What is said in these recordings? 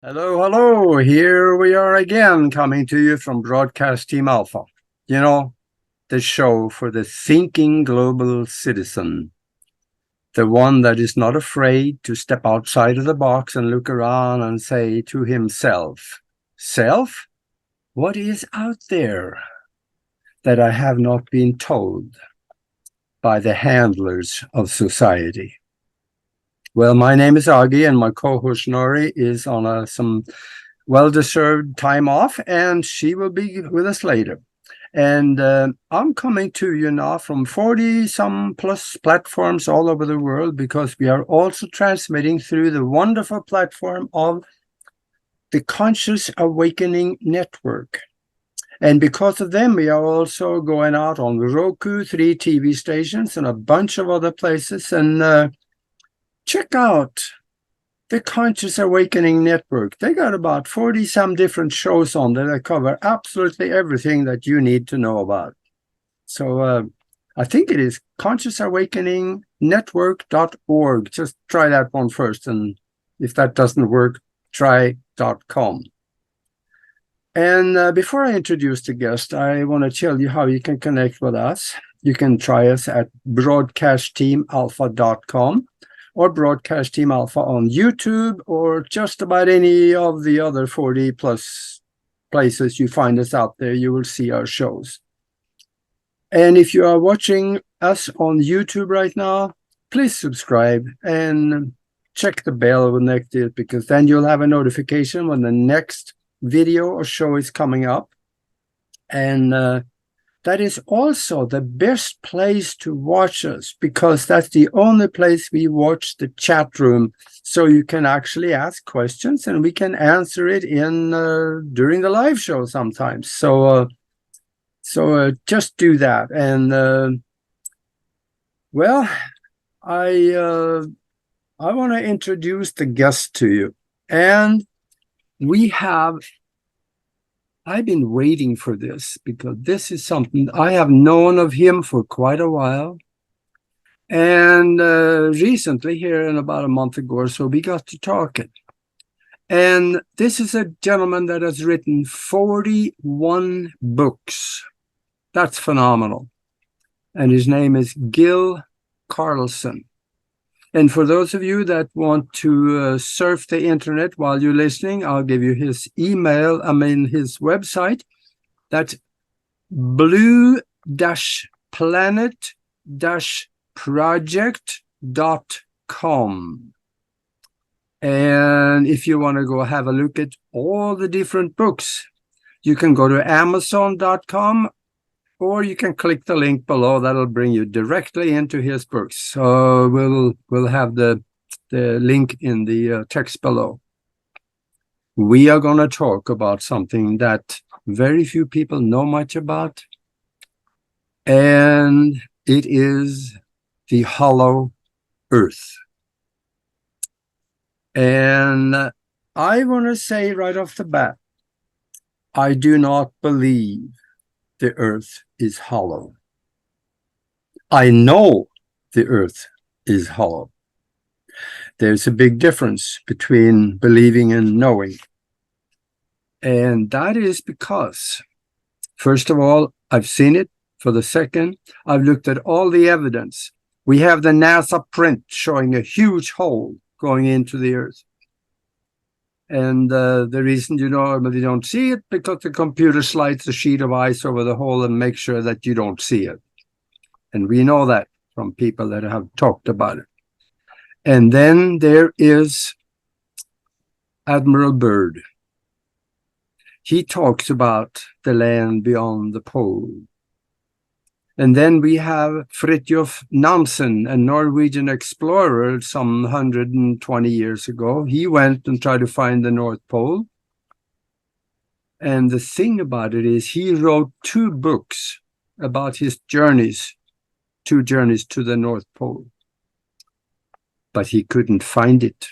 Hello, hello. Here we are again, coming to you from Broadcast Team Alpha. You know, the show for the thinking global citizen. The one that is not afraid to step outside of the box and look around and say to himself, Self, what is out there that I have not been told by the handlers of society? Well, my name is Augie, and my co-host Nori is on some well-deserved time off, and she will be with us later. And I'm coming to you now from 40-some plus platforms all over the world, because we are also transmitting through the wonderful platform of the Conscious Awakening Network. And because of them, we are also going out on Roku, 3 TV stations, and a bunch of other places. And check out the Conscious Awakening Network. They got about 40-some different shows on there that cover absolutely everything that you need to know about. So I think it is consciousawakeningnetwork.org. Just try that one first, and if that doesn't work, try .com. And before I introduce the guest, I want to tell you how you can connect with us. You can try us at broadcastteamalpha.com. or Broadcast Team Alpha on YouTube, or just about any of the other 40 plus places you find us out there. You will see our shows. And if you are watching us on YouTube right now, please subscribe and check the bell when next is, because then you'll have a notification when the next video or show is coming up. And that is also the best place to watch us, because that's the only place we watch the chat room. So you can actually ask questions and we can answer it in during the live show sometimes. So just do that. And well, I want to introduce the guest to you. And I've been waiting for this, because this is something I have known of him for quite a while. And recently, here in about a month ago or so, we got to talking. And this is a gentleman that has written 41 books. That's phenomenal. And his name is Gil Carlson. And for those of you that want to surf the internet while you're listening, I'll give you his his website. That's blue-planet-project.com. And if you want to go have a look at all the different books, you can go to amazon.com, or you can click the link below. That'll bring you directly into his books. So we'll have the link in the text below. We are going to talk about something that very few people know much about, and it is the hollow earth. And I want to say right off the bat, I do not believe the earth is hollow. I know the earth is hollow. There's a big difference between believing and knowing. And that is because, first of all, I've seen it. For the second, I've looked at all the evidence. We have the NASA print showing a huge hole going into the earth. And the reason you normally don't see it, because the computer slides a sheet of ice over the hole and makes sure that you don't see it. And we know that from people that have talked about it. And then there is Admiral Byrd. He talks about the land beyond the pole. And then we have Fridtjof Nansen, a Norwegian explorer some 120 years ago. He went and tried to find the North Pole. And the thing about it is, he wrote 2 books about his journeys, 2 journeys to the North Pole. But he couldn't find it.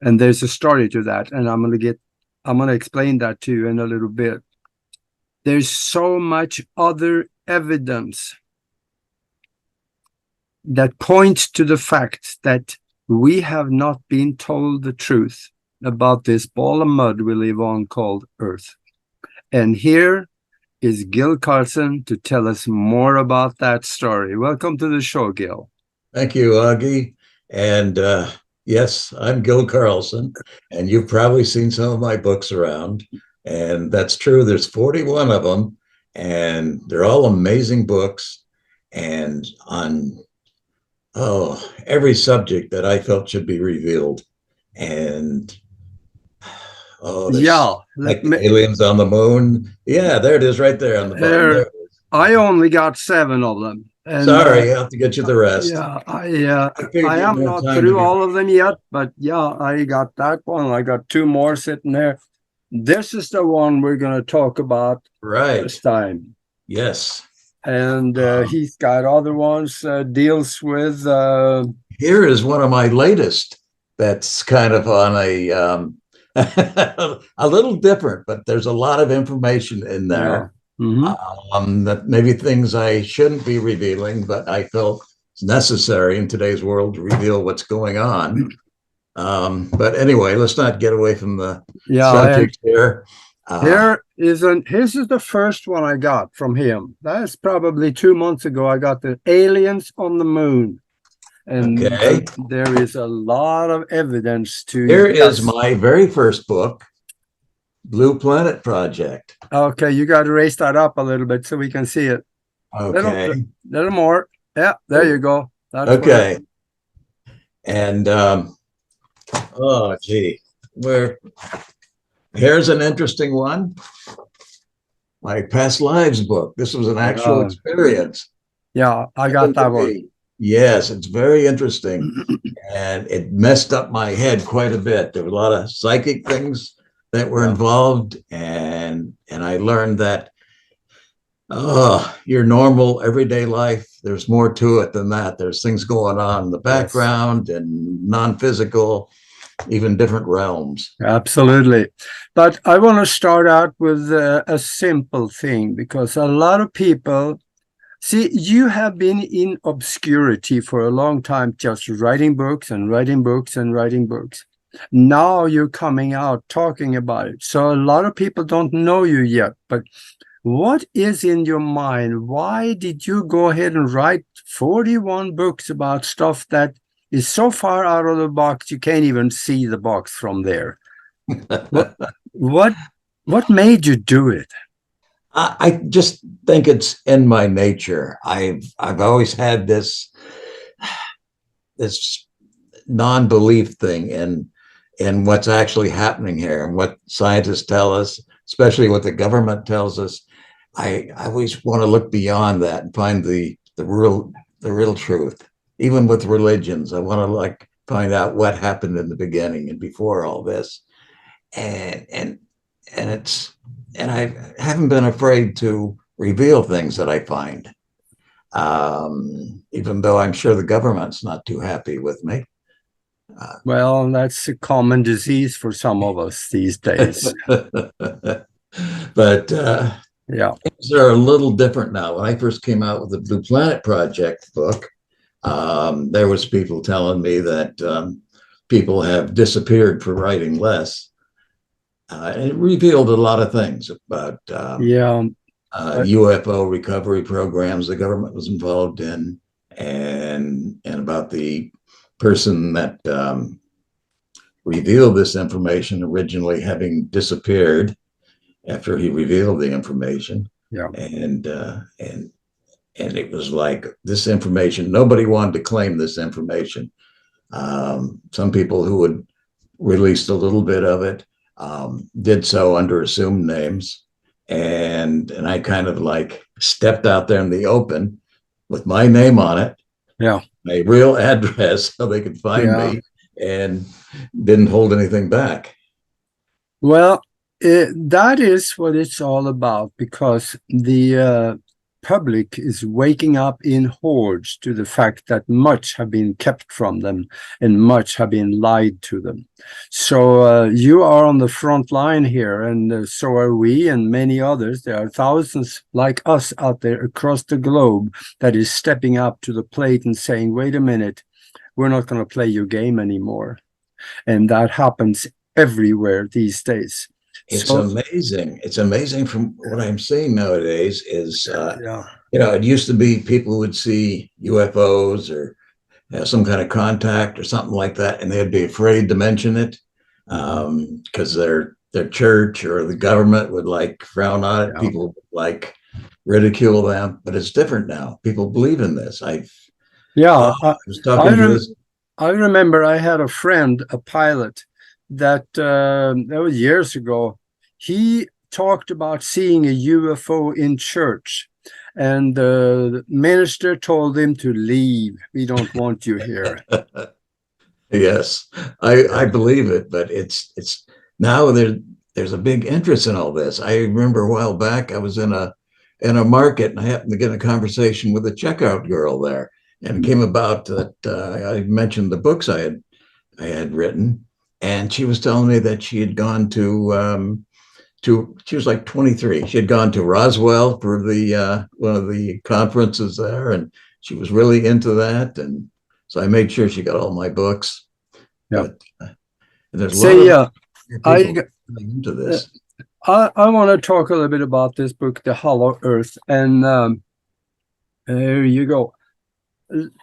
And there's a story to that, and I'm going to explain that to you in a little bit. There's so much other evidence that points to the fact that we have not been told the truth. about this ball of mud we live on called Earth. And here is Gil Carlson to tell us more about that story. Welcome to the show, Gil. Thank you, Augie. And yes, I'm Gil Carlson, and you've probably seen some of my books around. And that's true. There's 41 of them, and they're all amazing books and on every subject that I felt should be revealed. And there's Yeah, like aliens on the moon. Yeah, there it is right there on the bottom. There it is. I only got 7 of them. And, sorry, I'll have to get you the rest. Yeah, I am not through all of them yet, but yeah, I got that one. I got 2 more sitting there. This is the one we're going to talk about this time. Yes. And he's got other ones deals with. Here is one of my latest that's kind of on a a little different, but there's a lot of information in there. Yeah. Mm-hmm. That maybe things I shouldn't be revealing, but I felt it's necessary in today's world to reveal what's going on. But anyway, let's not get away from the subject here. This is the first one I got from him. That's probably 2 months ago. I got the aliens on the moon. And there is a lot of evidence to. Here is my very first book, Blue Planet Project. Okay, you got to raise that up a little bit so we can see it. Okay. Little more. Yeah, there you go. That's okay. And here's an interesting one. My past lives book. This was an actual experience. Yeah, I got that one. Yes, it's very interesting. And it messed up my head quite a bit. There were a lot of psychic things that were involved, and I learned that your normal everyday life, there's more to it than that. There's things going on in the background and non-physical, even different realms. Absolutely. But I want to start out with a simple thing, because a lot of people see, you have been in obscurity for a long time, just writing books and writing books and writing books. Now you're coming out talking about it. So a lot of people don't know you yet. But what is in your mind? Why did you go ahead and write 41 books about stuff that is so far out of the box you can't even see the box from there? What made you do it? I just think it's in my nature. I've always had this non-belief thing in what's actually happening here and what scientists tell us, especially what the government tells us. I always want to look beyond that and find the real truth. Even with religions, I want to find out what happened in the beginning and before all this. And I haven't been afraid to reveal things that I find, even though I'm sure the government's not too happy with me. Well, that's a common disease for some of us these days. But things are a little different now. When I first came out with the Blue Planet Project book, there was people telling me that people have disappeared for writing less. And it revealed a lot of things about UFO recovery programs the government was involved in, and about the person that revealed this information originally having disappeared after he revealed the information. And it was like this information, nobody wanted to claim this information. Some people who had released a little bit of it did so under assumed names, and I kind of stepped out there in the open with my name on it, my real address, so they could find me, and didn't hold anything back. Well, that is what it's all about, because the public is waking up in hordes to the fact that much have been kept from them and much have been lied to them. So you are on the front line here, and so are we and many others. There are thousands like us out there across the globe that is stepping up to the plate and saying, wait a minute, we're not going to play your game anymore. And that happens everywhere these days. It's So amazing. It's amazing from what I'm seeing nowadays is, yeah, it used to be people would see UFOs or some kind of contact or something like that, and they'd be afraid to mention it because their church or the government would like frown on it. yeah. People would like ridicule them, but it's different now. People believe in this. Yeah, I was I talking to rem this. I remember I had a friend, a pilot, that was years ago. He talked about seeing a UFO in church, and the minister told him to leave. We don't want you here. Yes, I Yeah. believe it, but it's now there's a big interest in all this. I remember a while back I was in a market and I happened to get in a conversation with a checkout girl there, and it came about that I mentioned the books I had written, and she was telling me that she had gone to she was like 23. She had gone to Roswell for the one of the conferences there, and she was really into that, and so I made sure she got all my books. Yeah. But there's a lot Say, of I people into uh, this. I want to talk a little bit about this book, The Hollow Earth, and there you go.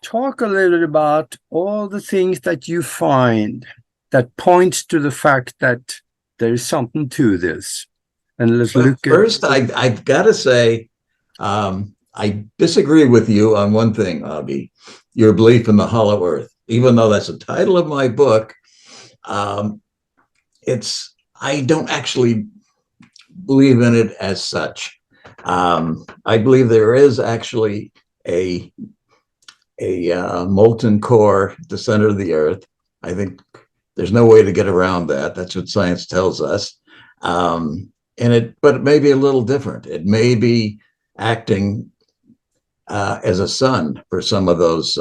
Talk a little bit about all the things that you find that points to the fact that there is something to this. And let's But look at. first, I've got to say, I disagree with you on one thing, Augie, your belief in the hollow earth. Even though that's the title of my book, um, I don't actually believe in it as such. I believe there is actually a molten core at the center of the earth. I think there's no way to get around that. That's what science tells us. But it may be a little different. It may be acting as a sun for some of those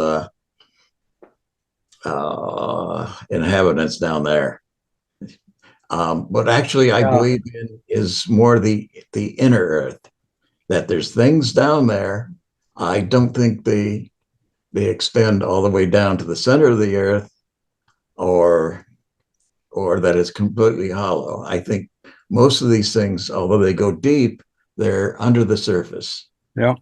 inhabitants down there. What actually I Yeah, believe in is more the inner earth. That there's things down there. I don't think they extend all the way down to the center of the earth, or that it's completely hollow. I think most of these things, although they go deep, they're under the surface. yeah.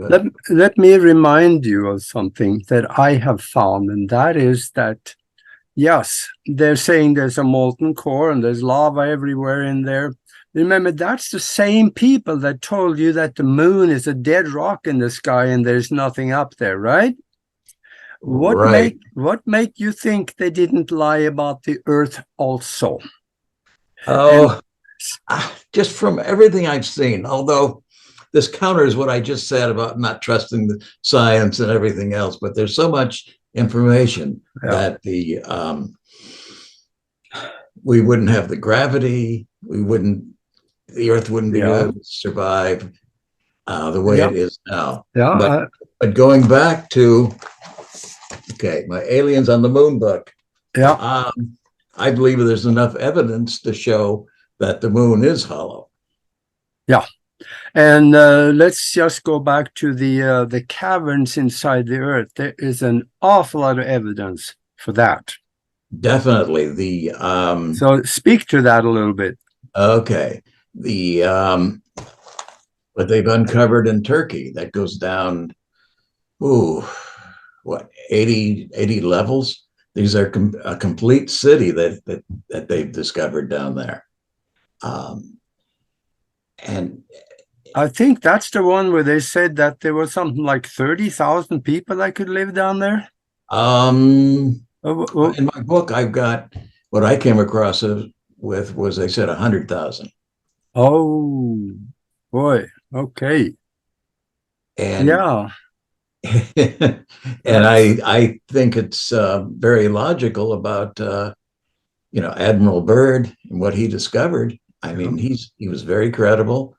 But Let me remind you of something that I have found, and that is that, yes, they're saying there's a molten core and there's lava everywhere in there. Remember, that's the same people that told you that the moon is a dead rock in the sky and there's nothing up there, right? right. What make you think they didn't lie about the Earth also? And Oh, just from everything I've seen, although this counters what I just said about not trusting the science and everything else, but there's so much information yeah, that we wouldn't have the gravity, the earth wouldn't be yeah, able to survive the way yeah, it is now. yeah, But going back to, okay, my Aliens on the Moon book, yeah, I believe there's enough evidence to show that the moon is hollow. yeah. And let's just go back to the caverns inside the Earth. There is an awful lot of evidence for that. Definitely. So speak to that a little bit. Okay, the what they've uncovered in Turkey that goes down, ooh, what, 80 levels. These are a complete city that they've discovered down there. And I think that's the one where they said that there was something like 30,000 people that could live down there. in my book, I've got what I came across with was they said 100,000. Oh, boy. Okay. And Yeah. and That's, I think it's very logical about Admiral Byrd and what he discovered. I yeah, mean, he was very credible.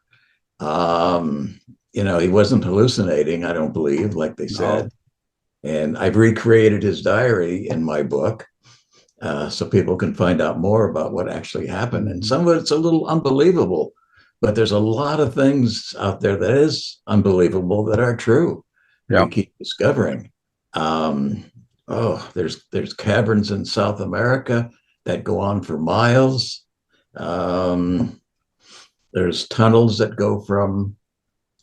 He wasn't hallucinating, I don't believe, like they no. said. And I've recreated his diary in my book, so people can find out more about what actually happened. And some of it's a little unbelievable, but there's a lot of things out there that is unbelievable that are true. Yeah. We keep discovering. There's caverns in South America that go on for miles. There's tunnels that go from,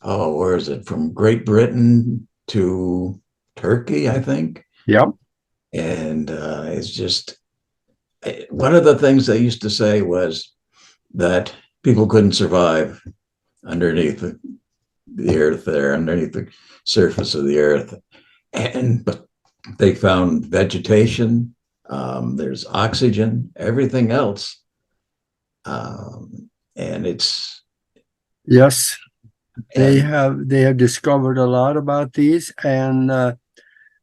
where is it? From Great Britain to Turkey, I think. Yep. And it's just, one of the things they used to say was that people couldn't survive underneath the earth there, underneath the surface of the earth. But they found vegetation, there's oxygen, everything else. And it's, yes, they have discovered a lot about these, and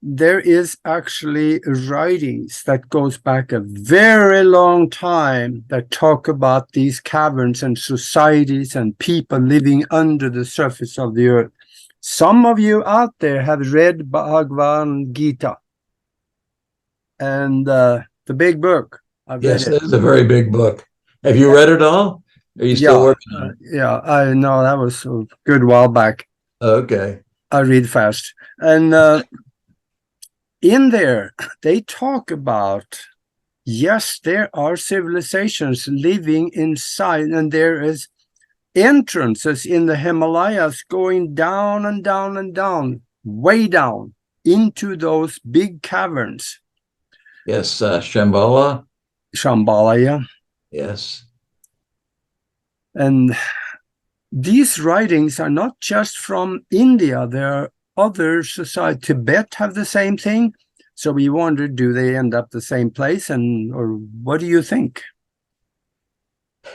there is actually writings that goes back a very long time that talk about these caverns and societies and people living under the surface of the earth. Some of you out there have read Bhagavad Gita and the big book. I've yes, read it. that's a very big book. Have you read it all? Are you still working on it? Yeah, I know, that was a good while back. Okay. I read fast. And in there, they talk about, yes, there are civilizations living inside, and there is entrances in the Himalayas going down and down and down, way down into those big caverns. Yes, Shambhala. Shambhala, yeah. Yes. And these writings are not just from India. There are other societies. Tibet have the same thing. So we wonder, do they end up the same place? Or what do you think?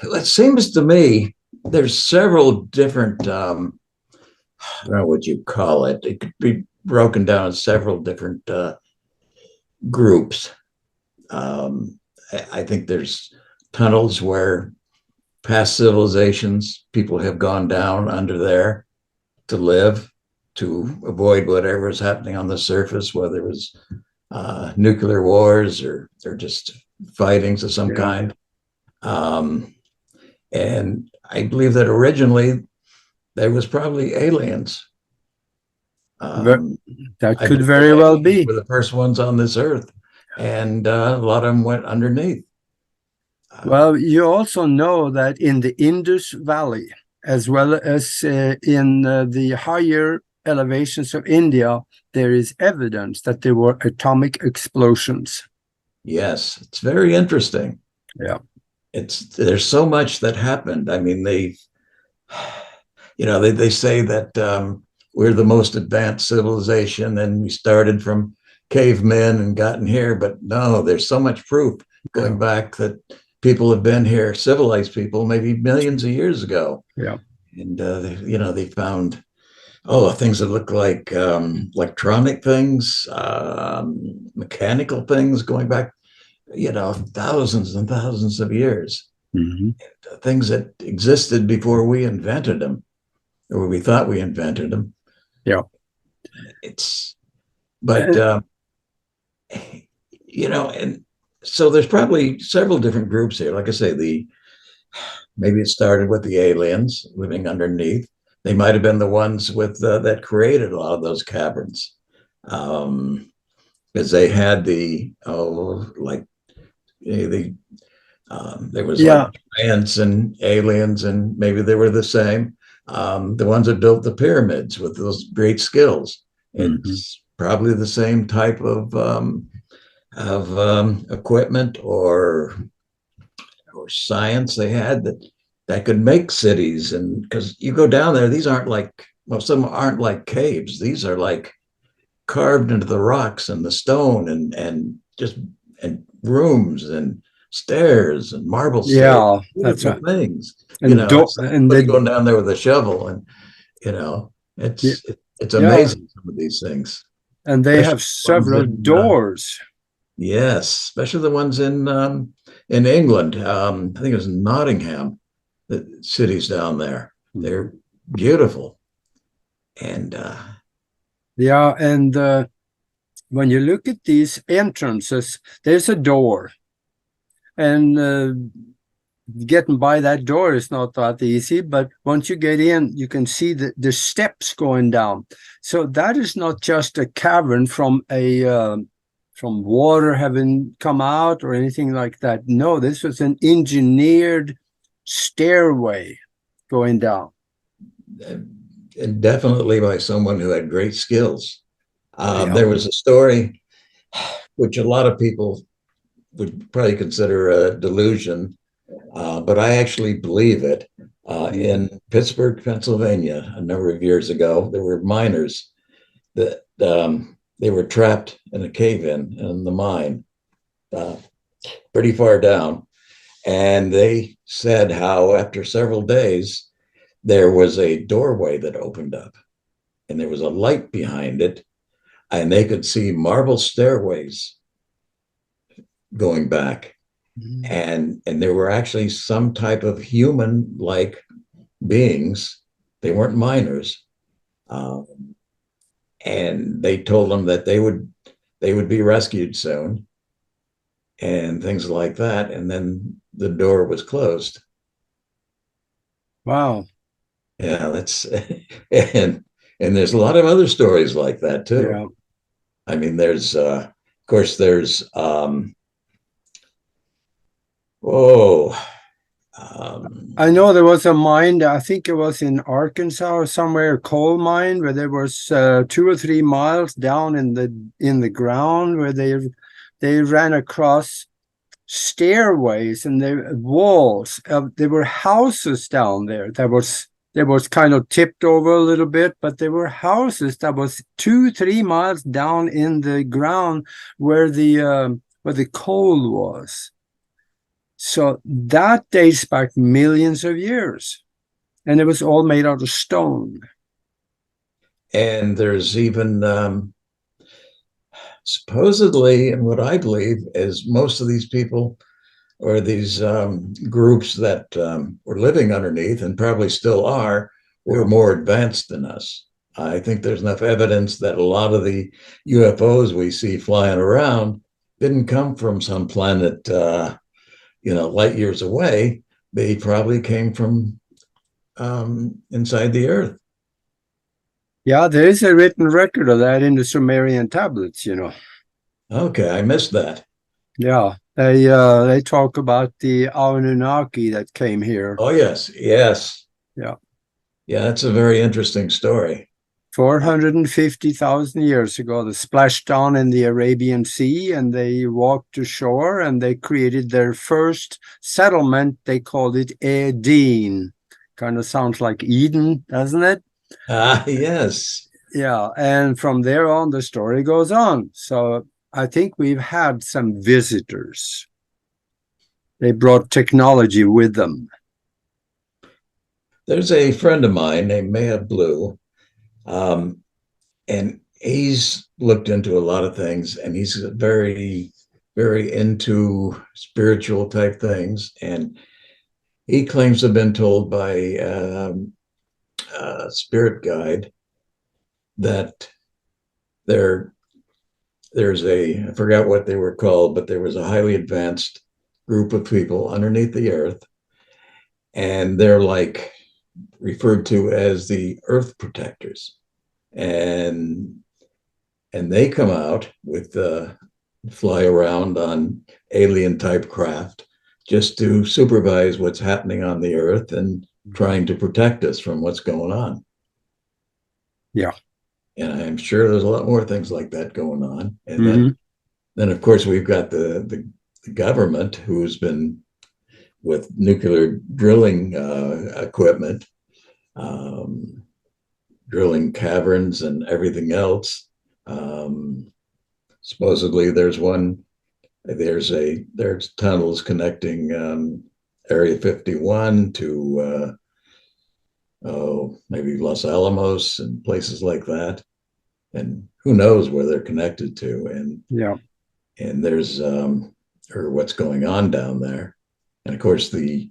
It seems to me there's several different, I don't know what you call it. It could be broken down in several different groups. I think there's tunnels where past civilizations, people have gone down under there to live, to avoid whatever is happening on the surface, whether it was nuclear wars or just fightings of some kind. And I believe that originally there was probably aliens. That could very well be. Were the first ones on this earth, and a lot of them went underneath. Well, you also know that in the Indus Valley, as well as in the higher elevations of India, there is evidence that there were atomic explosions. Yes, it's very interesting. Yeah. There's so much that happened. I mean, they say that we're the most advanced civilization and we started from cavemen and gotten here, but no, there's so much proof going back that people have been here, civilized people, maybe millions of years ago. Yeah. And, they found, things that look like electronic things, mechanical things going back, thousands and thousands of years. Mm-hmm. Things that existed before we invented them, or we thought we invented them. Yeah. And so there's probably several different groups here. Like I say, maybe it started with the aliens living underneath. They might have been the ones with that created a lot of those caverns, because they had there was like giants and aliens, and maybe they were the same. The ones that built the pyramids with those great skills. It's probably the same type of equipment or science they had that could make cities. And because you go down there, these aren't like, some aren't like caves. These are like carved into the rocks and the stone and rooms and stairs and marble stairs. Yeah, that's right. Things. And going down there with a shovel, and it's amazing, some of these things. And they have several doors. Yes, especially the ones in England. I think it was Nottingham, the cities down there. They're beautiful. And when you look at these entrances, there's a door. And getting by that door is not that easy, but once you get in, you can see the steps going down. So that is not just a cavern from a from water having come out or anything like that. No, this was an engineered stairway going down. And definitely by someone who had great skills. Yeah. There was a story which a lot of people would probably consider a delusion, but I actually believe it. In Pittsburgh, Pennsylvania, a number of years ago, there were miners that they were trapped in a cave-in in the mine, pretty far down. And they said how after several days, there was a doorway that opened up and there was a light behind it, and they could see marble stairways going back. And there were actually some type of human-like beings. They weren't miners. And they told them that they would be rescued soon and things like that. And then the door was closed. Wow. Yeah, that's and there's a lot of other stories like that too. Yeah. I mean, there's of course there's I know there was a mine, I think it was in Arkansas or somewhere, a coal mine where there was 2 or 3 miles down in the ground where they ran across stairways and walls. There were houses down there that was kind of tipped over a little bit, but there were houses that was 2-3 miles down in the ground where the coal was. So that dates back millions of years, and it was all made out of stone. And there's even supposedly, and what I believe is most of these people or these groups that were living underneath and probably still are were more advanced than us. I think there's enough evidence that a lot of the UFOs we see flying around didn't come from some planet light years away. They probably came from inside the earth. Yeah, there is a written record of that in the Sumerian tablets, Okay, I missed that. Yeah, they talk about the Anunnaki that came here. Oh, yes. Yeah. Yeah, that's a very interesting story. 450,000 years ago, they splashed down in the Arabian Sea and they walked ashore and they created their first settlement. They called it Eden. Kind of sounds like Eden, doesn't it? Yes. Yeah, and from there on, the story goes on. So I think we've had some visitors. They brought technology with them. There's a friend of mine named Maya Blue, and he's looked into a lot of things, and he's very, very into spiritual type things. And he claims to have been told by a spirit guide that there's I forgot what they were called, but there was a highly advanced group of people underneath the earth, and they're like referred to as the earth protectors. And they come out with fly around on alien type craft just to supervise what's happening on the earth and trying to protect us from what's going on. Yeah. And I'm sure there's a lot more things like that going on. And then of course, we've got the government who's been with nuclear drilling equipment, drilling caverns and everything else. Supposedly there's tunnels connecting Area 51 to maybe Los Alamos and places like that. And who knows where they're connected to. And there's or what's going on down there. And of course, the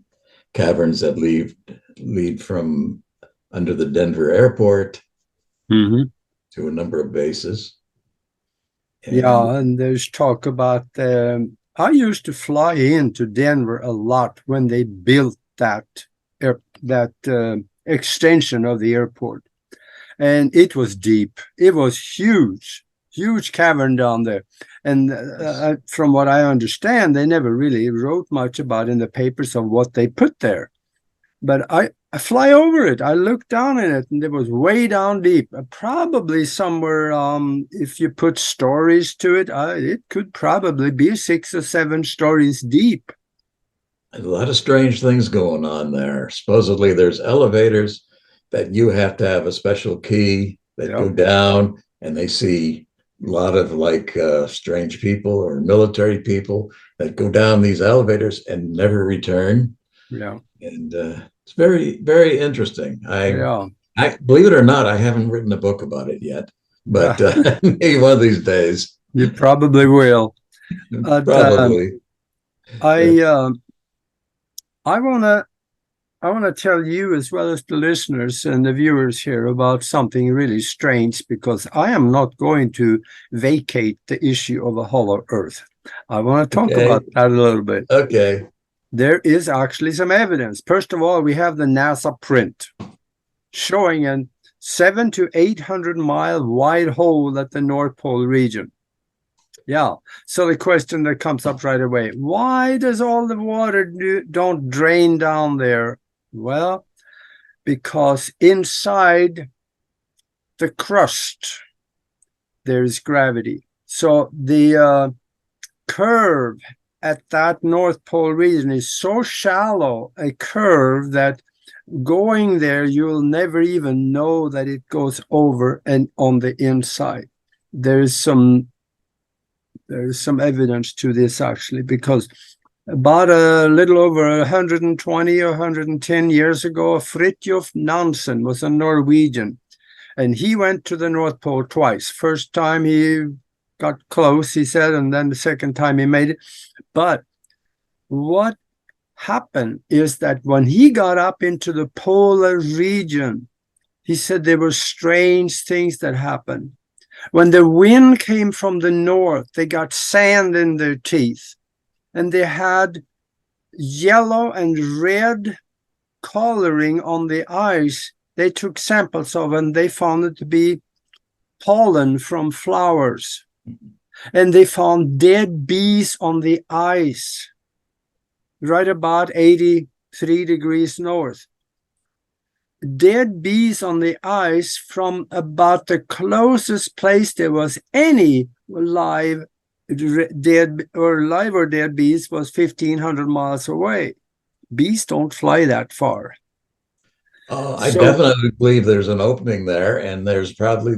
caverns that lead from under the Denver airport to a number of bases. And there's talk about I used to fly into Denver a lot when they built that extension of the airport, and it was deep. It was huge, huge cavern down there. And from what I understand, they never really wrote much about in the papers of what they put there. But I fly over it. I look down in it, and it was way down deep. Probably somewhere, if you put stories to it, it could probably be 6 or 7 stories deep. A lot of strange things going on there. Supposedly there's elevators that you have to have a special key that go down, and they see a lot of like strange people or military people that go down these elevators and never return. Yeah. And it's very, very interesting. Yeah. I believe it or not, I haven't written a book about it yet, but maybe one of these days. You probably will. Probably. I want to tell you, as well as the listeners and the viewers here, about something really strange, because I am not going to vacate the issue of a hollow earth. I want to talk about that a little bit. Okay. There is actually some evidence. First of all, we have the NASA print showing a 700 to 800 mile wide hole at the North Pole region. Yeah. So the question that comes up right away, why does all the water don't drain down there? Well, because inside the crust, there is gravity. So the curve at that North Pole region is so shallow a curve that going there, you'll never even know that it goes over and on the inside. There's some evidence to this, actually, because about a little over 120 or 110 years ago, Fridtjof Nansen was a Norwegian, and he went to the North Pole twice. First time he got close, he said, and then the second time he made it. But what happened is that when he got up into the polar region, he said there were strange things that happened. When the wind came from the north, they got sand in their teeth, and they had yellow and red coloring on the ice. They took samples of, and they found it to be pollen from flowers. And they found dead bees on the ice, right about 83 degrees north. Dead bees on the ice from about the closest place there was any live or dead bees was 1,500 miles away. Bees don't fly that far. I definitely believe there's an opening there, and there's probably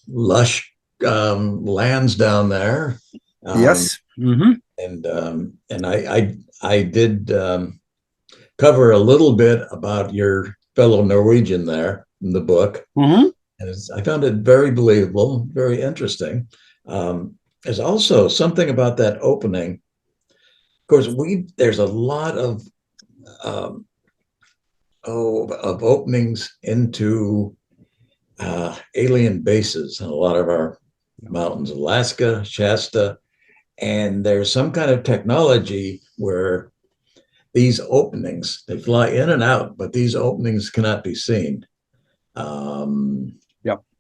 lush lands down there. Yes. And I did cover a little bit about your fellow Norwegian there in the book. And I found it very believable, very interesting. There's also something about that opening. Of course, there's a lot of openings into alien bases in a lot of our mountains, Alaska, Shasta, and there's some kind of technology where these openings, they fly in and out, but these openings cannot be seen.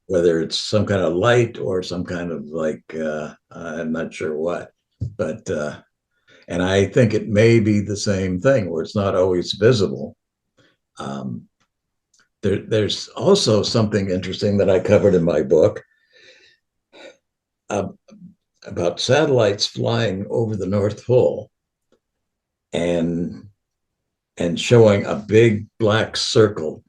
Whether it's some kind of light or some kind of like, I'm not sure what, but, and I think it may be the same thing where it's not always visible. There's also something interesting that I covered in my book about satellites flying over the North Pole and showing a big black circle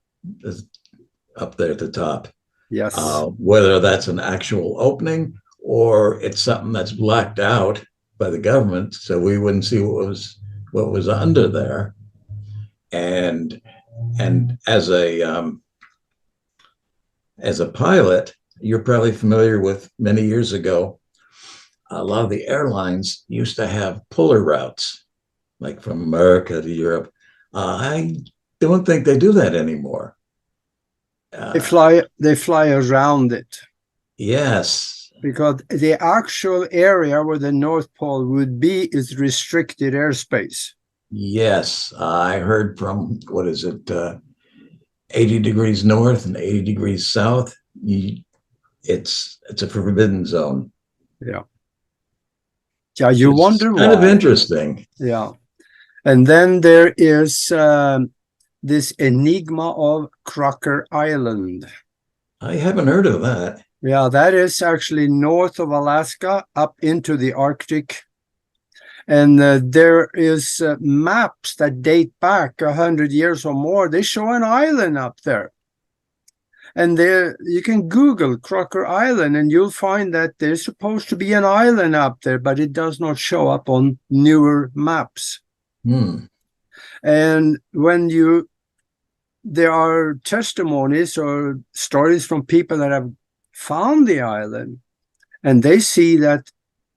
up there at the top. Yes. Whether that's an actual opening or it's something that's blacked out by the government, so we wouldn't see what was under there. And as a pilot, you're probably familiar with many years ago, a lot of the airlines used to have puller routes, like from America to Europe. I don't think they do that anymore. They fly around it. Yes. Because the actual area where the North Pole would be is restricted airspace. Yes. I heard from, 80 degrees north and 80 degrees south. it's a forbidden zone. Yeah. Yeah, you It's wonder kind of why. interesting. Yeah. And then there is this enigma of Crocker Island. I haven't heard of that. Yeah, that is actually north of Alaska up into the Arctic. And there is maps that date back 100 years or more. They show an island up there. And there you can Google Crocker Island and you'll find that there's supposed to be an island up there, but it does not show up on newer maps. And when there are testimonies or stories from people that have found the island, and they see that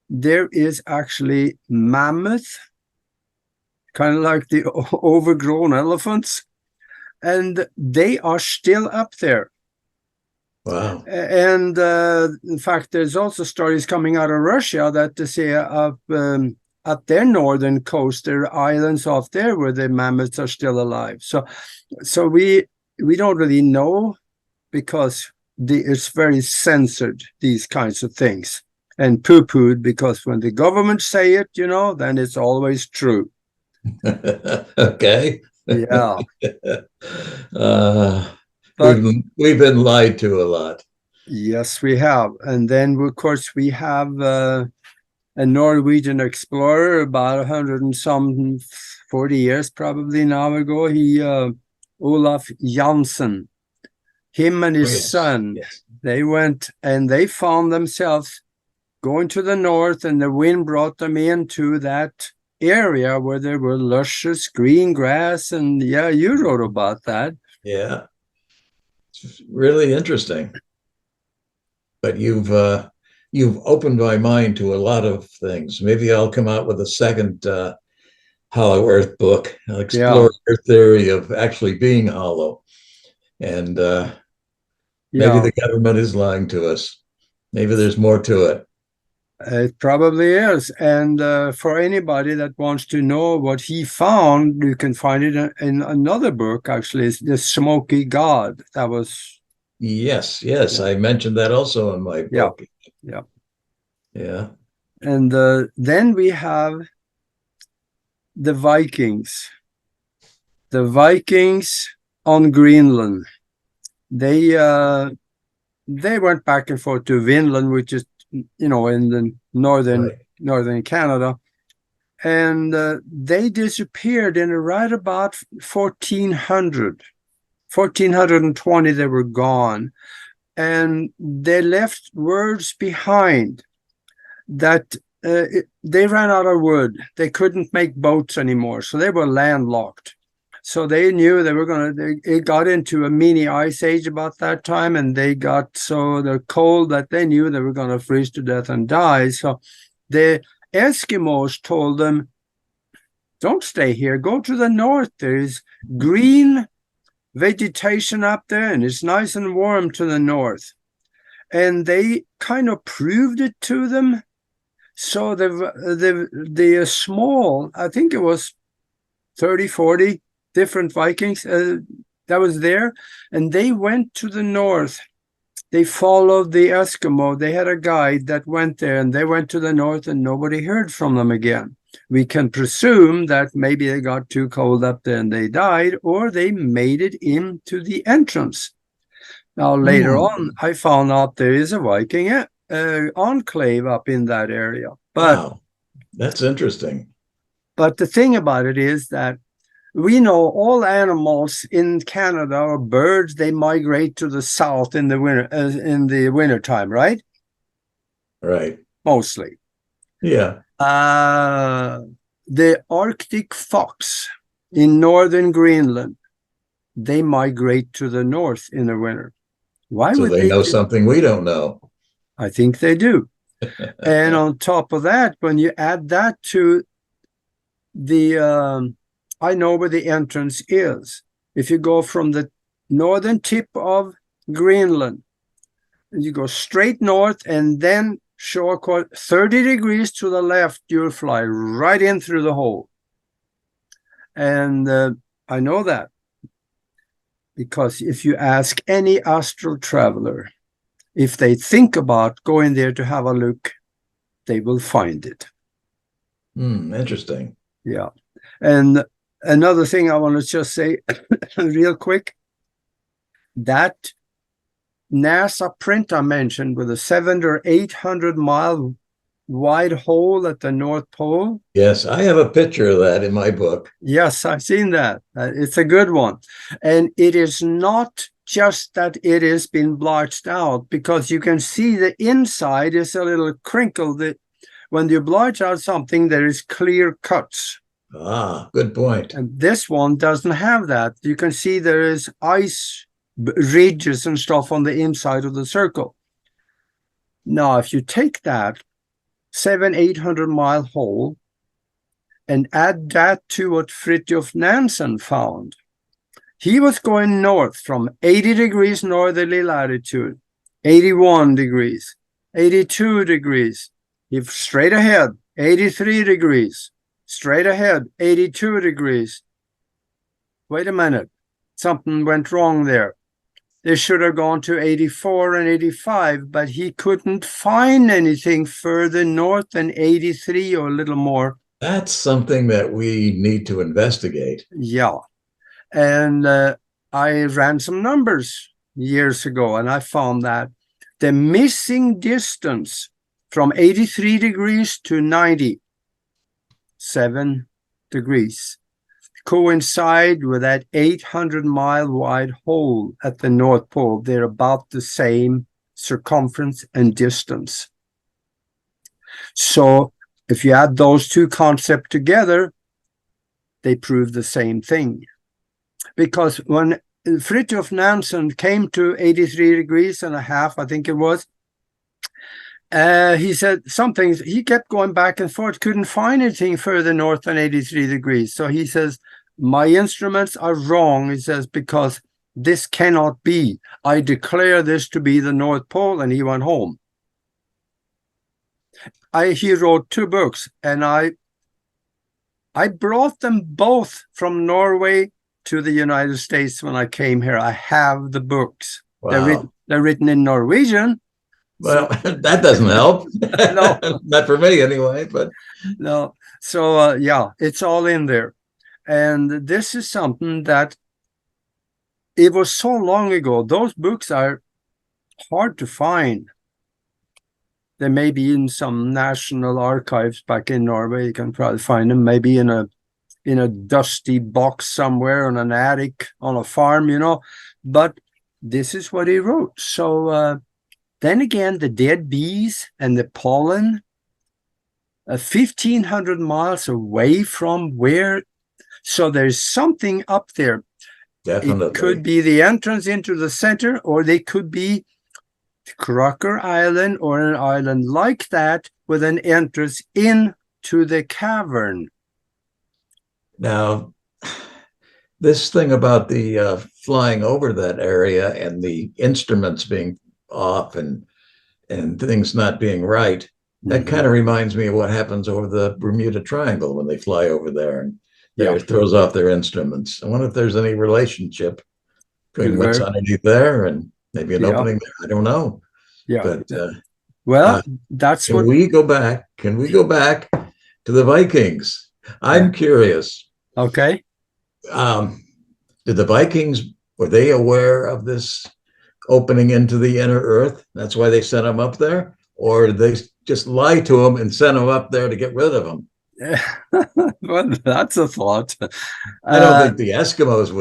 there is actually mammoth, kind of like the overgrown elephants, and they are still up there. Wow. And in fact, there's also stories coming out of Russia that they say up at their northern coast, there are islands off there where the mammoths are still alive. So we don't really know, because it's very censored, these kinds of things, and poo-pooed, because when the government say it, then it's always true. Okay. Yeah. But we've been lied to a lot. Yes, we have. And then, of course, we have a Norwegian explorer about 100 and some 40 years probably now ago. He Olaf Jansen, him and his son, they went and they found themselves going to the north, and the wind brought them into that area where there were luscious green grass. And yeah, you wrote about that. Yeah, it's really interesting. But you've opened my mind to a lot of things. Maybe I'll come out with a second Hollow Earth book. I'll explore your theory of actually being hollow. And maybe the government is lying to us. Maybe there's more to it. It probably is. And for anybody that wants to know what he found, you can find it in another book, actually. It's The Smoky God. That was... Yes. I mentioned that also in my book. Yeah. And then we have the Vikings. The Vikings on Greenland. They went back and forth to Vinland, which is, in the northern Canada. And they disappeared in right about 1400. 1420, they were gone. And they left words behind that they ran out of wood. They couldn't make boats anymore, so they were landlocked. So they knew they were it got into a mini ice age about that time, and they got so they're cold that they knew they were going to freeze to death and die. So the Eskimos told them, don't stay here, go to the north. There's green vegetation up there, and it's nice and warm to the north. And they kind of proved it to them. So the small, I think it was 30, 40 different Vikings that was there, and they went to the north. They followed the Eskimo. They had a guide that went there, and they went to the north, and nobody heard from them again. We can presume that maybe they got too cold up there and they died, or they made it into the entrance. Now, later on, I found out there is a Viking enclave up in that area. But, wow, that's interesting. But the thing about it is that we know all animals in Canada, or birds, they migrate to the south in the winter time, right? Right. Mostly. Yeah. The Arctic fox in northern Greenland, they migrate to the north in the winter. Why so would they know something we don't know? I think they do. And on top of that, when you add that to the I know where the entrance is. If you go from the northern tip of Greenland, and you go straight north and then show 30 degrees to the left, you'll fly right in through the hole. And I know that because if you ask any astral traveler, if they think about going there to have a look, they will find it. Interesting. Yeah. And another thing I want to just say real quick, that NASA print I mentioned with a 700 or 800 mile wide hole at the North Pole. Yes, I have a picture of that in my book. Yes, I've seen that. It's a good one. And it is not just that it has been blotched out, because you can see the inside is a little crinkle that when you blotch out something, there is clear cuts. Ah, good point. And this one doesn't have that. You can see there is ice ridges and stuff on the inside of the circle. Now, if you take that 700-800 mile hole and add that to what Fridtjof Nansen found, he was going north from 80 degrees northerly latitude, 81 degrees, 82 degrees, if straight ahead, 83 degrees, straight ahead, 82 degrees. Wait a minute, something went wrong there. They should have gone to 84 and 85, but he couldn't find anything further north than 83 or a little more. That's something that we need to investigate. Yeah. And I ran some numbers years ago, and I found that the missing distance from 83 degrees to 97 degrees coincide with that 800-mile wide hole at the North Pole. They're about the same circumference and distance. So if you add those two concepts together, they prove the same thing. Because when Fridtjof Nansen came to 83 degrees and a half, I think it was, he said something, he kept going back and forth, couldn't find anything further north than 83 degrees. So he says, my instruments are wrong, he says, because this cannot be. I declare this to be the North Pole, and he went home. He wrote 2 books, and I brought them both from Norway to the United States when I came here. I have the books. Wow. They're written in Norwegian. Well, that doesn't help. No. Not for me anyway, but no. So yeah, it's all in there. And this is something that it was so long ago. Those books are hard to find. They may be in some national archives back in Norway. You can probably find them, maybe in a dusty box somewhere in an attic on a farm, you know. But this is what he wrote. So then again, the dead bees and the pollen, 1,500 miles away from where. So there's something up there. definitely. It could be the entrance into the center, or they could be Crocker Island or an island like that with an entrance into the cavern. Now, this thing about the flying over that area and the instruments being off and things not being right, that kind of reminds me of what happens over the Bermuda Triangle when they fly over there and it throws off their instruments. I wonder if there's any relationship between what's underneath there and maybe an opening there. I don't know. Yeah. But well, that's what we go back. Can we go back to the Vikings? I'm curious. Okay. Did the Vikings, were they aware of this opening into the inner earth? That's why they sent them up there? Or did they just lie to them and send them up there to get rid of them? Well, that's a thought. I don't think the Eskimos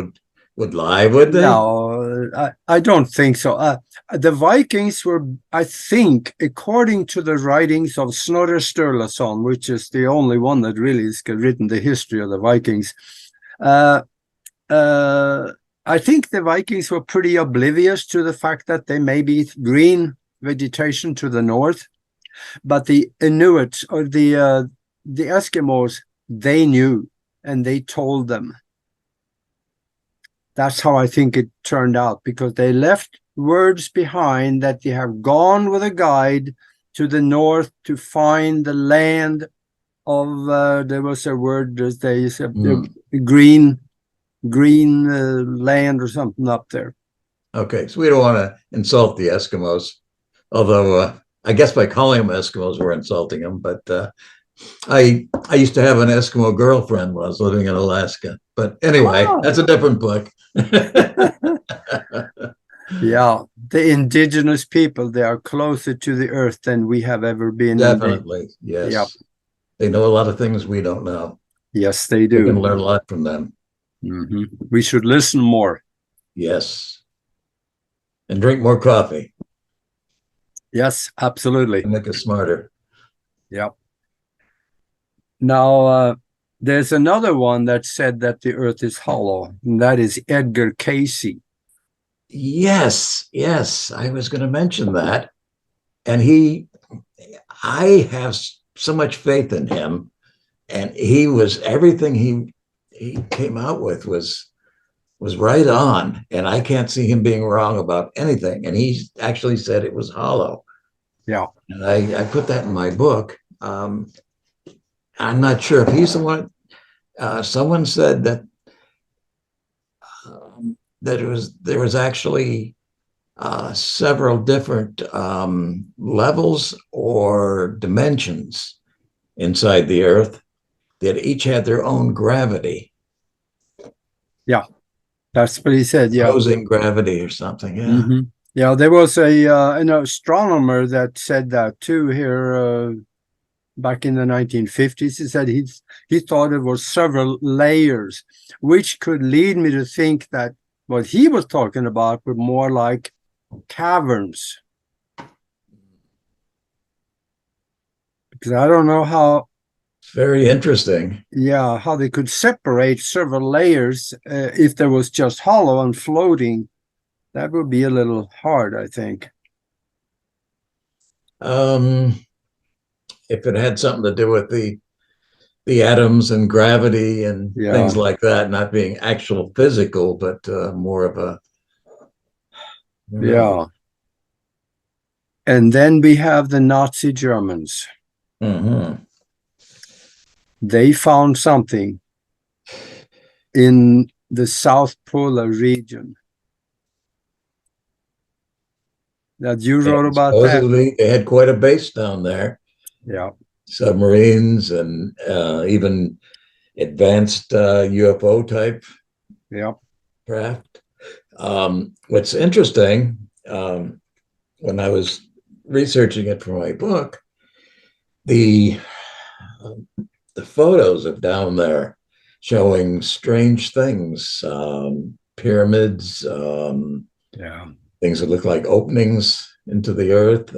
would lie, would they? No, I don't think so. The Vikings were, I think, according to the writings of Snorre Sturluson, which is the only one that really has written the history of the Vikings, I think the Vikings were pretty oblivious to the fact that there may be green vegetation to the north, but the Inuits or the Eskimos, they knew, and they told them. That's how I think it turned out, because they left words behind that they have gone with a guide to the north to find the land of, there was a word that they said, green land or something up there. Okay, so we don't want to insult the Eskimos. Although I guess by calling them Eskimos, we're insulting them. But I used to have an Eskimo girlfriend when I was living in Alaska. But anyway, that's a different book. Yeah, the indigenous people, they are closer to the earth than we have ever been. Definitely, yes. Yeah. They know a lot of things we don't know. Yes, they We can do. learn a lot from them. We should listen more. Yes. And drink more coffee. Yes, absolutely. And make us smarter. Yeah. Now, there's another one that said that the earth is hollow, and that is Edgar Casey. Yes, yes. I was going to mention that. And I have so much faith in him. And he was everything he came out with was right on. And I can't see him being wrong about anything. And he actually said it was hollow. Yeah. And I put that in my book. I'm not sure if he's the one. Someone said that there was actually several different levels or dimensions inside the Earth that each had their own gravity. Yeah, that's what he said. Yeah, opposing gravity or something. Yeah. Yeah, there was an astronomer that said that too here back in the 1950s. He said he thought it was several layers, which could lead me to think that what he was talking about were more like caverns. Because I don't know how. It's very interesting. Yeah, how they could separate several layers if there was just hollow and floating. That would be a little hard, I think. If it had something to do with the atoms and gravity and things like that, not being actual physical, but more of a And then we have the Nazi Germans. They found something in the South Polar region that you wrote about supposedly that. They had quite a base down there. Yeah. Submarines and even advanced UFO type craft. What's interesting, when I was researching it for my book, the photos of down there showing strange things, pyramids, things that look like openings into the earth,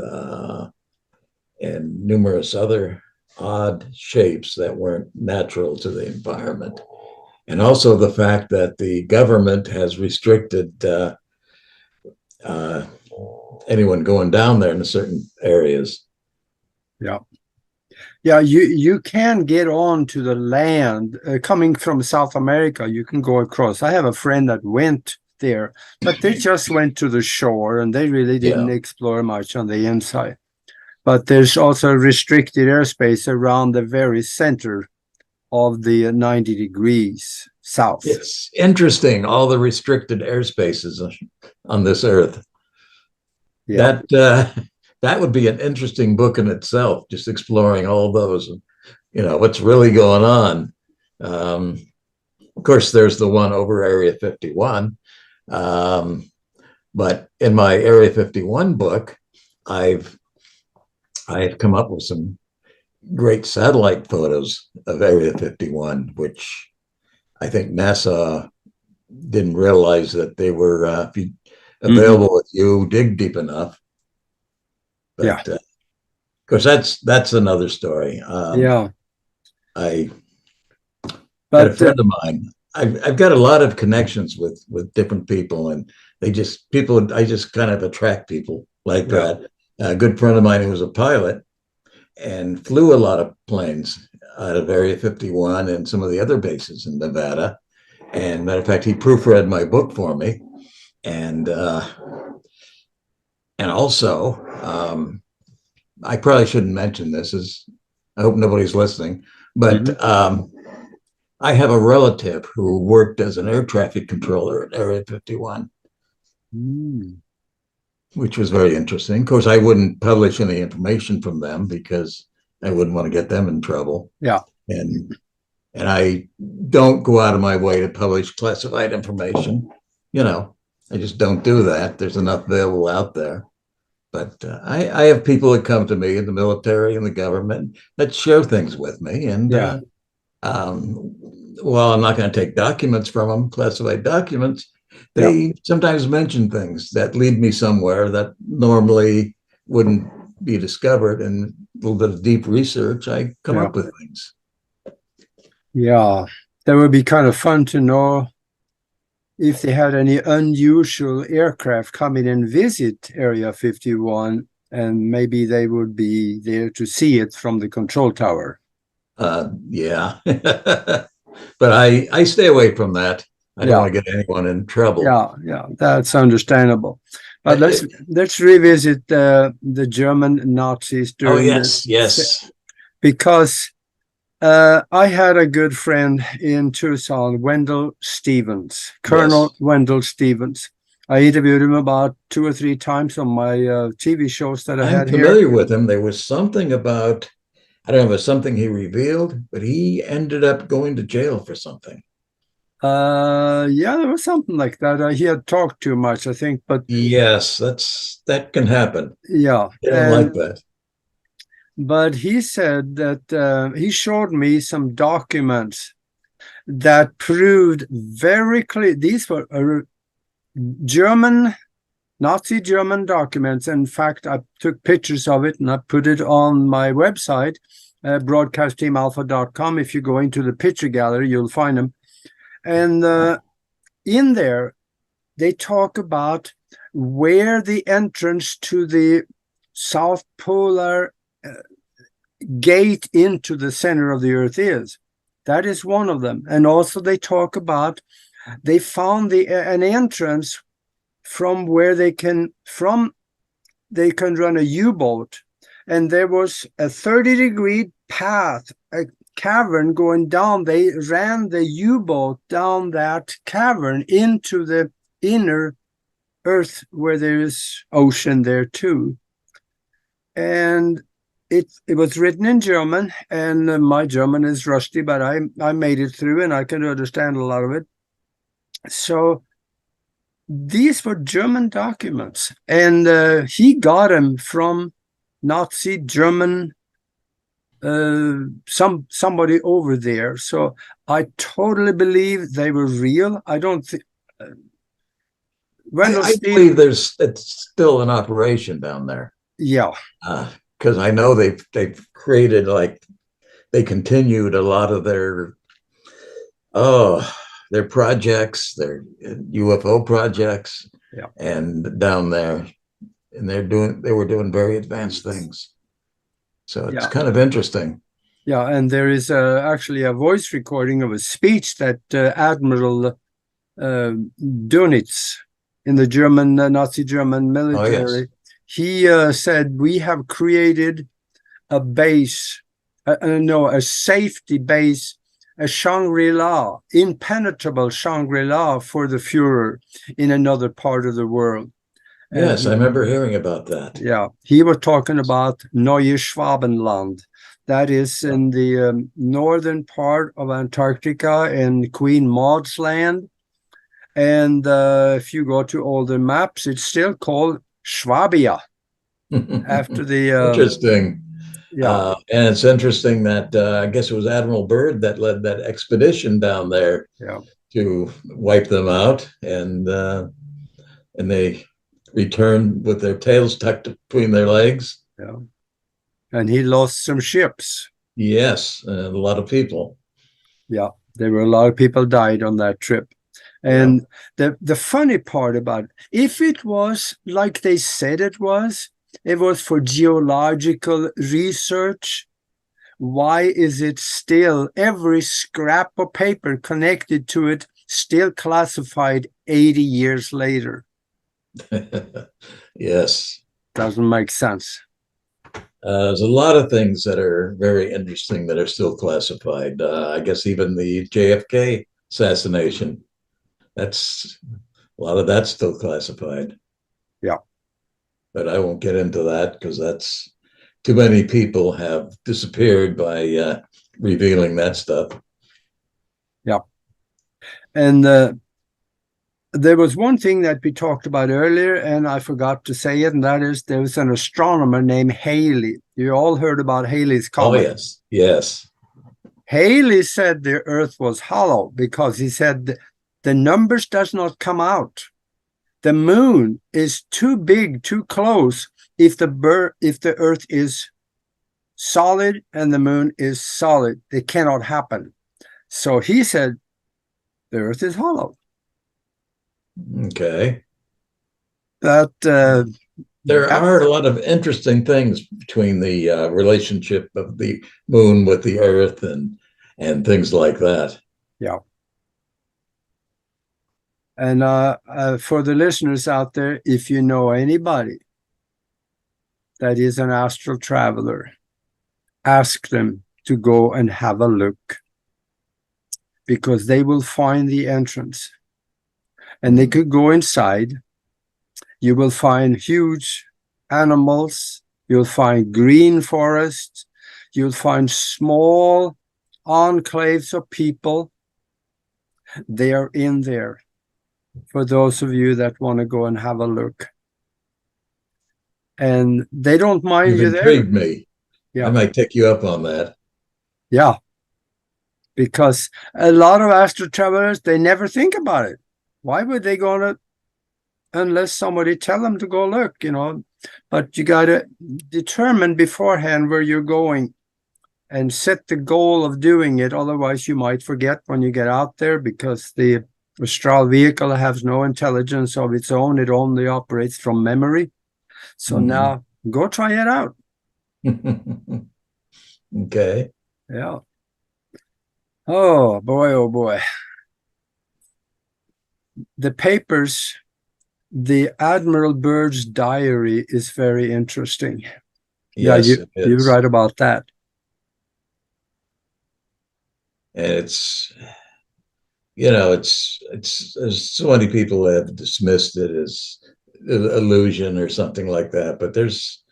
and numerous other odd shapes that weren't natural to the environment. And also the fact that the government has restricted anyone going down there in certain areas. Yeah. Yeah, you can get on to the land coming from South America. You can go across. I have a friend that went there, but they just went to the shore and they really didn't explore much on the inside. But there's also restricted airspace around the very center of the 90 degrees south. It's interesting, all the restricted airspaces on this earth. Yeah. That would be an interesting book in itself, just exploring all those, what's really going on. Of course, there's the one over Area 51. But in my Area 51 book, I've come up with some great satellite photos of Area 51, which I think NASA didn't realize that they were available if you dig deep enough. But, of course, that's another story. I had a friend of mine. I've got a lot of connections with different people, and I just kind of attract people like that. A good friend of mine who was a pilot and flew a lot of planes out of Area 51 and some of the other bases in Nevada. And matter of fact, he proofread my book for me. And also, I probably shouldn't mention this, I hope nobody's listening, but I have a relative who worked as an air traffic controller at Area 51. which was very interesting. Of course, I wouldn't publish any information from them because I wouldn't want to get them in trouble. Yeah. And I don't go out of my way to publish classified information. You know, I just don't do that. There's enough available out there. But I have people that come to me in the military and the government that share things with me. And well, I'm not going to take documents from them, classified documents. They sometimes mention things that lead me somewhere that normally wouldn't be discovered. And a little bit of deep research, I come up with things. Yeah, that would be kind of fun to know if they had any unusual aircraft coming and visit Area 51, and maybe they would be there to see it from the control tower. Yeah. But I stay away from that. I don't want to get anyone in trouble. Yeah, that's understandable. But let's revisit the German Nazis during yes. Because I had a good friend in Tucson, Wendell Stevens, Colonel Wendell Stevens. I interviewed him about 2 or 3 times on my TV shows that I had here. I'm familiar with him. There was something about, I don't know if it was something he revealed, but he ended up going to jail for something. Yeah, there was something like that. He had talked too much, I think, but yes, that can happen. Yeah. I don't like that. But he said that he showed me some documents that proved very clear. These were Nazi German documents. In fact, I took pictures of it and I put it on my website, broadcastteamalpha.com. If you go into the picture gallery, you'll find them. And in there, they talk about where the entrance to the South Polar gate into the center of the Earth is. That is one of them. And also they talk about, they found an entrance from where they can run a U-boat. And there was a 30-degree path, a cavern going down. They ran the U-boat down that cavern into the inner Earth where there is ocean there too. And it was written in German, and my German is rusty, but I made it through and I can understand a lot of it. So these were German documents, and he got them from Nazi German somebody over there. So I totally believe they were real. I don't think I believe it's still in operation down there. Yeah. Because I know they've created, like, they continued a lot of their projects, their UFO projects, and down there, and they were doing very advanced things. So it's kind of interesting. Yeah, and there is actually a voice recording of a speech that Admiral Dönitz in the Nazi German military. He said, we have created a base, a safety base, a Shangri-La, impenetrable Shangri-La for the Führer in another part of the world. Yes, I remember hearing about that. Yeah, he was talking about Neue Schwabenland. That is in the northern part of Antarctica and Queen Maud's land. And if you go to older maps, it's still called Schwabia after the interesting. And it's interesting that I guess it was Admiral Byrd that led that expedition down there to wipe them out, and they returned with their tails tucked between their legs. Yeah, and he lost some ships. Yes, and a lot of people. Yeah, there were a lot of people died on that trip. And the funny part about it, if it was like they said it was for geological research, why is it still, every scrap of paper connected to it, still classified 80 years later? Yes. Doesn't make sense. There's a lot of things that are very interesting that are still classified. I guess even the JFK assassination, a lot of that's still classified. Yeah. but I won't get into that because that's too many people have disappeared by revealing that stuff. Yeah. And there was one thing that we talked about earlier, and I forgot to say it, and that is there was an astronomer named Halley. You all heard about Halley's comet. Oh, yes. Yes. Halley said the Earth was hollow because he said the numbers does not come out. The moon is too big, too close if the Earth is solid and the moon is solid. It cannot happen. So he said the Earth is hollow. Okay. That there are a lot of interesting things between the relationship of the moon with the Earth and things like that. Yeah. And for the listeners out there, if you know anybody that is an astral traveler, ask them to go and have a look, because they will find the entrance and they could go inside. You will find huge animals. You'll find green forests. You'll find small enclaves of people. They are in there for those of you that want to go and have a look. And they don't mind you there. You've intrigued me. Yeah. I might take you up on that. Yeah. Because a lot of astral travelers, they never think about it. Why would they go to, unless somebody tell them to go look, you know? But you got to determine beforehand where you're going and set the goal of doing it. Otherwise, you might forget when you get out there, because the astral vehicle has no intelligence of its own. It only operates from memory. So now go try it out. Okay. Yeah. Oh boy, oh boy. The papers, the Admiral Byrd's diary is very interesting. Yes, yeah, you write about that. And it's, you know, it's there's so many people that have dismissed it as illusion or something like that, but there's,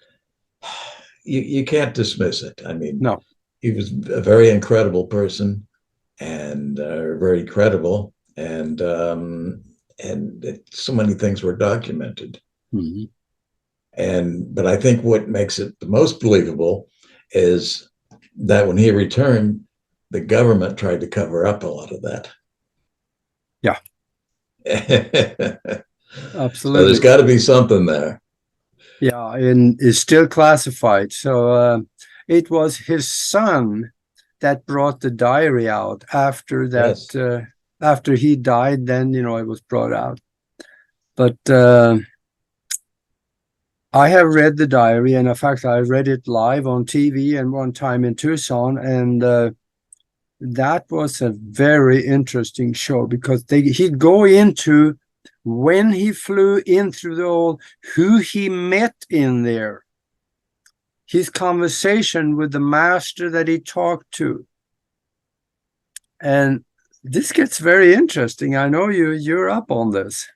you can't dismiss it. I mean, no, he was a very incredible person and very credible, and so many things were documented. But I think what makes it the most believable is that when he returned, the government tried to cover up a lot of that. Yeah. Absolutely. So there's got to be something there. Yeah, and it's still classified. So it was his son that brought the diary out after that. Yes. After he died, then, you know, it was brought out. But I have read the diary, and in fact, I read it live on TV and one time in Tucson, and that was a very interesting show, because he'd go into when he flew in through the hole, who he met in there, his conversation with the master that he talked to. And this gets very interesting. I know you're up on this.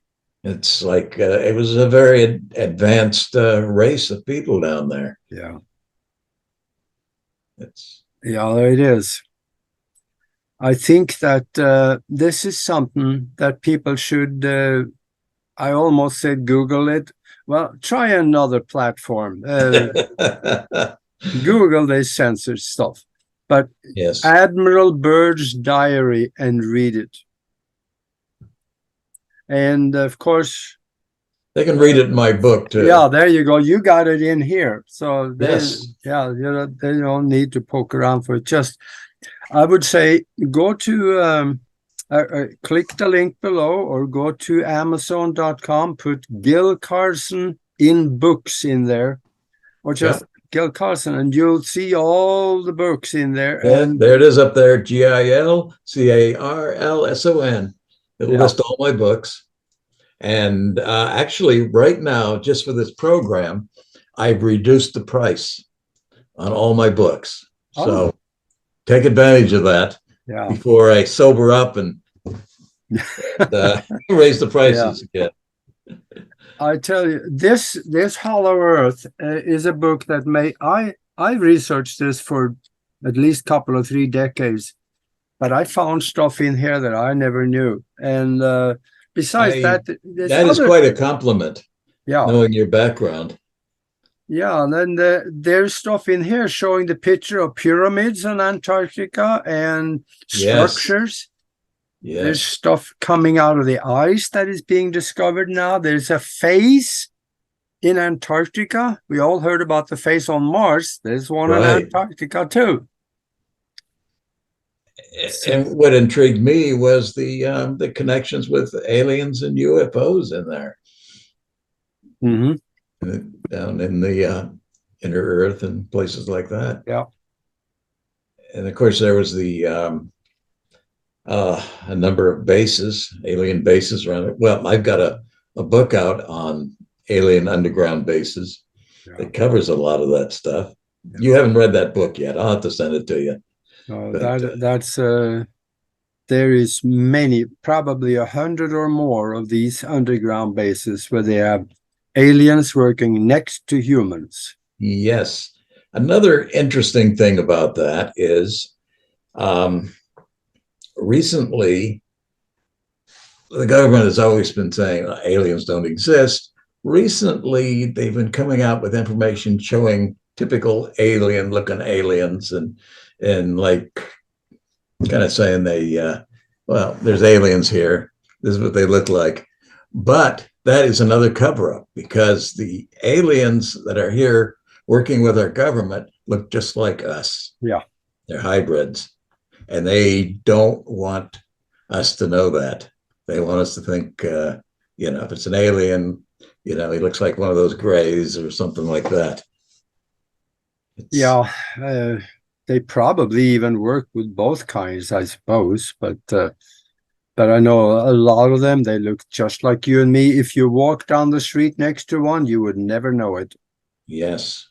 It's like it was a very advanced race of people down there. Yeah. Yeah, it is. I think that this is something that people should, I almost said Google it. Well, try another platform. Google, they censor stuff. But yes. Admiral Byrd's diary, and read it. And of course, they can read it in my book too. Yeah, there you go. You got it in here. So yes. Yeah, they don't need to poke around for it. Just, I would say, go to click the link below, or go to Amazon.com, put Gil Carson in books in there, or just Gil Carson, and you'll see all the books in there. And there it is up there, GILCARLSON. It'll list all my books. And actually, right now, just for this program, I've reduced the price on all my books. So take advantage of that before I sober up and raise the prices again. I tell you, this Hollow Earth is a book that I researched this for at least couple of 3 decades, but I found stuff in here that I never knew. And besides that, there's that is quite a compliment. Yeah, knowing your background. yeah, and then there's stuff in here showing the picture of pyramids in Antarctica and structures. Yes. There's stuff coming out of the ice that is being discovered now. There's a face in Antarctica. We all heard about the face on Mars. There's one in Antarctica too. And what intrigued me was the connections with aliens and UFOs in there. Mm-hmm. Down in the inner Earth and places like that. Yeah. And of course, there was a number of bases, alien bases around it. Well, I've got a book out on alien underground bases that covers a lot of that stuff. Yeah. You haven't read that book yet. I'll have to send it to you. There is many, probably 100 or more of these underground bases where they have aliens working next to humans. Yes. Another interesting thing about that is recently, the government has always been saying aliens don't exist. Recently, they've been coming out with information showing typical alien-looking aliens and like kind of saying well, there's aliens here. This is what they look like. But that is another cover-up because the aliens that are here working with our government look just like us. Yeah. They're hybrids. And they don't want us to know that. They want us to think, if it's an alien, he looks like one of those grays or something like that. They probably even work with both kinds, I suppose. But I know a lot of them, they look just like you and me. If you walk down the street next to one, you would never know it. Yes.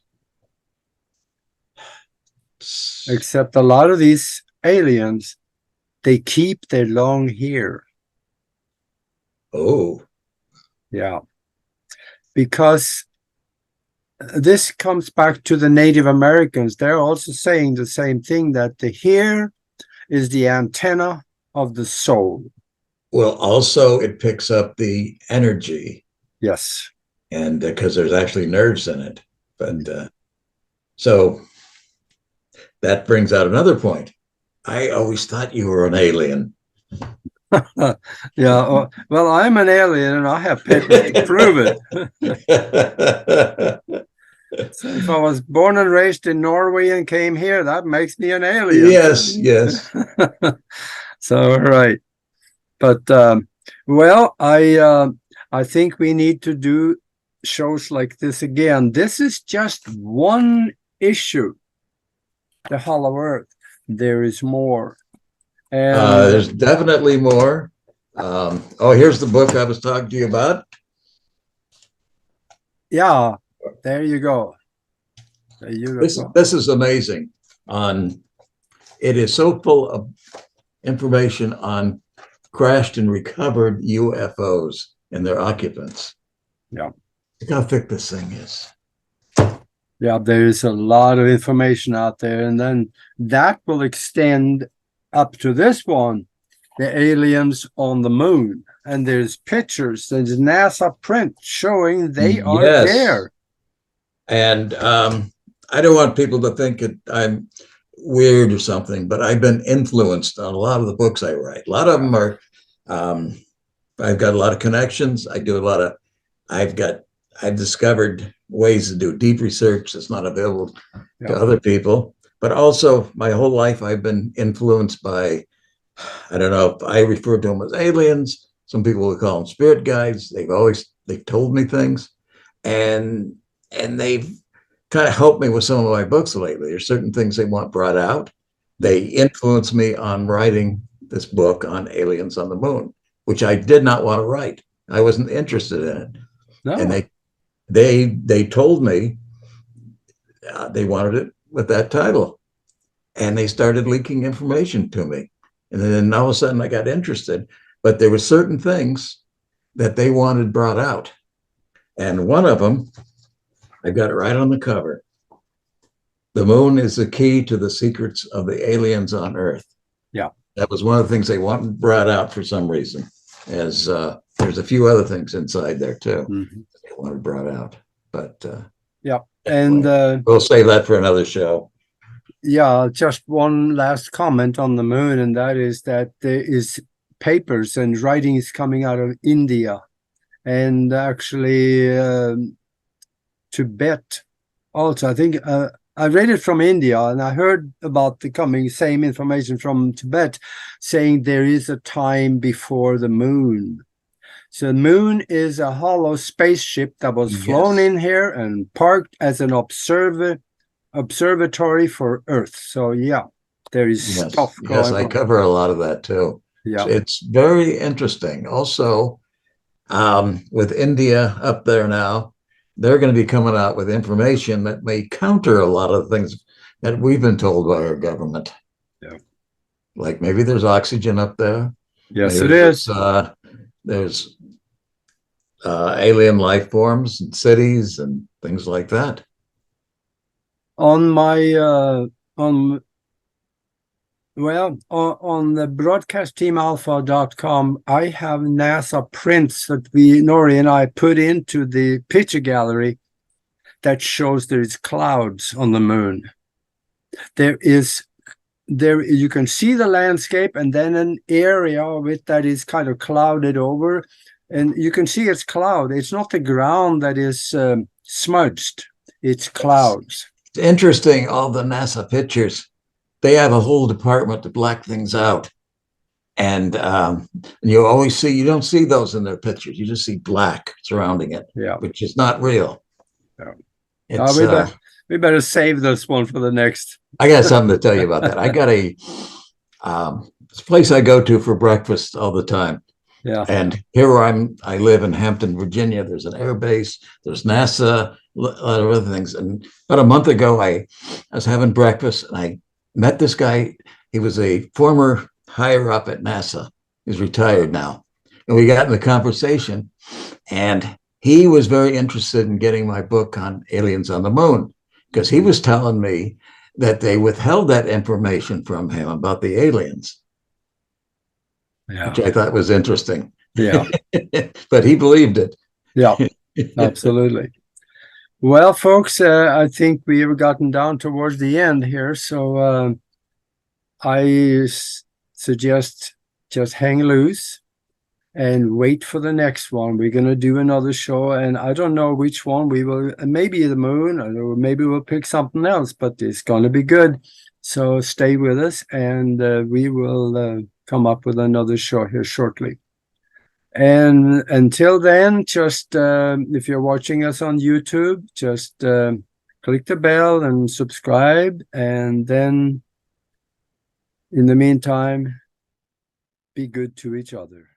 Except a lot of these aliens, they keep their long hair. Oh. Yeah. Because this comes back to the Native Americans. They're also saying the same thing, that the hair is the antenna of the soul. Well, also it picks up the energy. Yes. And because there's actually nerves in it. But so that brings out another point. I always thought you were an alien. Yeah. Well, I'm an alien and I have papers to prove it. So if I was born and raised in Norway and came here, that makes me an alien. Yes. So, right. But, well, I think we need to do shows like this again. This is just one issue, the Hollow Earth. There is more. And there's definitely more. Here's the book I was talking to you about. Yeah, there you go. This is amazing. It is so full of information on crashed and recovered UFOs and their occupants. Yeah. Look how thick this thing is. Yeah, there is a lot of information out there, and then that will extend up to this one, the aliens on the moon. And there's pictures, there's NASA print showing they are there. And I don't want people to think I'm weird or something, but I've been influenced on a lot of the books I write. A lot of them are, I've got a lot of connections. I've discovered ways to do deep research that's not available to other people. But also my whole life, I've been influenced by, I don't know if I refer to them as aliens. Some people will call them spirit guides. They've told me things, and they've kind of helped me with some of my books lately. There's certain things they want brought out. They influenced me on writing this book on aliens on the moon, which I did not want to write. I wasn't interested in it. No. And they told me they wanted it with that title, and they started leaking information to me. And then all of a sudden I got interested, but there were certain things that they wanted brought out. And one of them, I got it right on the cover. The moon is the key to the secrets of the aliens on Earth. Yeah. That was one of the things they wanted brought out for some reason. As there's a few other things inside there too they wanted brought out. But yeah. Anyway, And we'll save that for another show. Yeah, just one last comment on the moon, and that is that there is papers and writings coming out of India, and actually Tibet also. I think I read it from India, and I heard about the coming same information from Tibet, saying there is a time before the moon. So the moon is a hollow spaceship that was flown in here and parked as an observatory for Earth. So yeah, there is stuff going on. Yes, I cover a lot of that too. Yeah, it's very interesting. Also, with India up there now, they're going to be coming out with information that may counter a lot of things that we've been told by our government. Yeah, like maybe there's oxygen up there. Yes, maybe it is. There's alien life forms and cities and things like that. On my on the broadcastteamalpha.com, I have NASA prints that Nori and I put into the picture gallery that shows there's clouds on the moon. You can see the landscape and then an area of it that is kind of clouded over, and you can see it's cloud. It's not the ground that is smudged, it's clouds. It's interesting, all the NASA pictures, they have a whole department to black things out. And you don't see those in their pictures. You just see black surrounding it, which is not real. Yeah. We better save this one for the next. I got something to tell you about that. I got this place I go to for breakfast all the time. Yeah. And here I live in Hampton, Virginia. There's an air base. There's NASA, a lot of other things. And about a month ago, I was having breakfast and I met this guy. He was a former higher up at NASA. He's retired now. And we got in the conversation, and he was very interested in getting my book on aliens on the moon, because he was telling me that they withheld that information from him about the aliens. Yeah. Which I thought was interesting. Yeah. But he believed it. Yeah, absolutely. Well, folks, I think we've gotten down towards the end here. So I suggest just hang loose and wait for the next one. We're going to do another show, and I don't know which one we will, maybe the moon, or maybe we'll pick something else, but it's going to be good. So stay with us, and we will come up with another show here shortly. And until then, just if you're watching us on YouTube, just click the bell and subscribe. And then in the meantime, be good to each other.